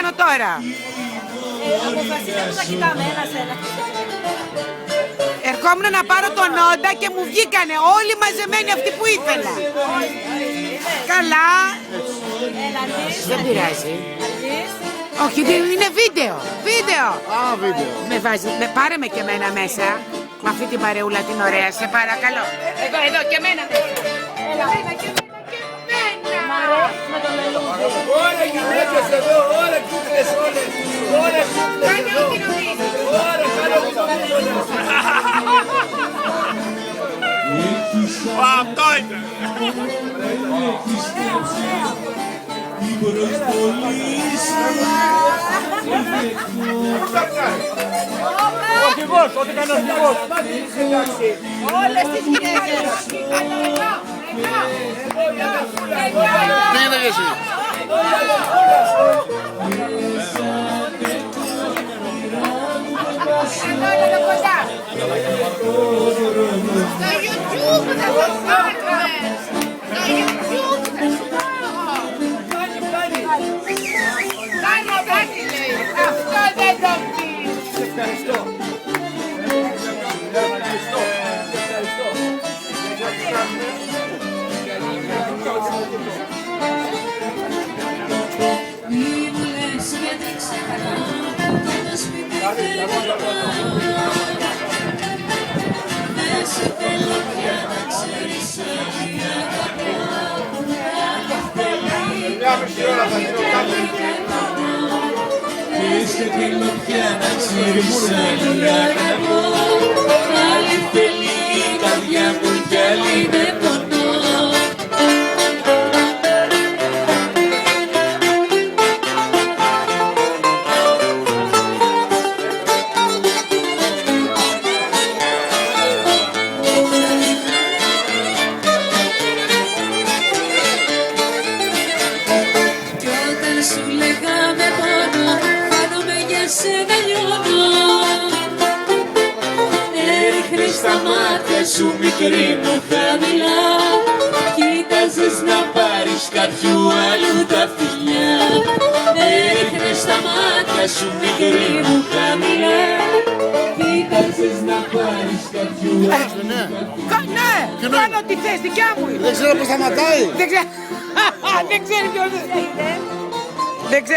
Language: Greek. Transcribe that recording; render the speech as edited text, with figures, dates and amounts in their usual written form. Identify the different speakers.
Speaker 1: κάνω τώρα?
Speaker 2: Αποφασίσαμε να κοιτάμε ένα-ένα.
Speaker 1: Ερχόμουν να πάρω τον Όντα και μου βγήκανε όλοι μαζεμένοι αυτοί που ήθελα. Καλά. Δεν πειράζει. Όχι, είναι βίντεο. Βίντεο.
Speaker 3: Βίντεο.
Speaker 1: Πάρε με και εμένα μέσα. Με αυτή την παρεούλα την ωραία, σε παρακαλώ. Εδώ και εμένα μέσα. Εμένα και εμένα και εμένα.
Speaker 4: Όλα γυναίκες εδώ, όλα κούκλες όλες. Όλα κούκλες εδώ. Όλα κάνε ό,τι νομίζοντας.
Speaker 5: Αυτό ήταν.
Speaker 4: Ο αρχηγός, ό,τι κάνει ο αρχηγός.
Speaker 2: Όλες τις γυναίκες.
Speaker 3: Πήγαινε και εσύ.
Speaker 2: Εδώ κοντά. Στο YouTube θα σας πάρω. Στο YouTube θα σας πάρω. Κάνει κάτι λέει. Αυτό δεν το πεις.
Speaker 4: Ευχαριστώ.
Speaker 6: Μη μου λες γιατί ξεχνάω και το σπίτι δεν σε θέλω πια να ξέρεις ότι αγαπάω. Δεν σε θέλω πια να ξέρεις ότι αγαπώ. Άλλη θέλει η καρδιά μου κι άλλη με πονώ. Σου λέγαμε πόνο, χάνομαι για σένα λιώνω. Έριχνες τα μάτια σου μικρή μου χαμηλά. Κοίταζες να πάρεις κάποιου άλλου τα φιλιά. Έριχνες τα μάτια σου μικρή μου χαμηλά. Κοίταζες να πάρεις κάποιου άλλου τα φιλιά.
Speaker 1: Ναι, κάνω ό,τι θες, δικιά μου είναι.
Speaker 3: Δεν ξέρω πώς σταματάει.
Speaker 1: Δεν ξέρει ποιος είναι. Δεν ξέρω.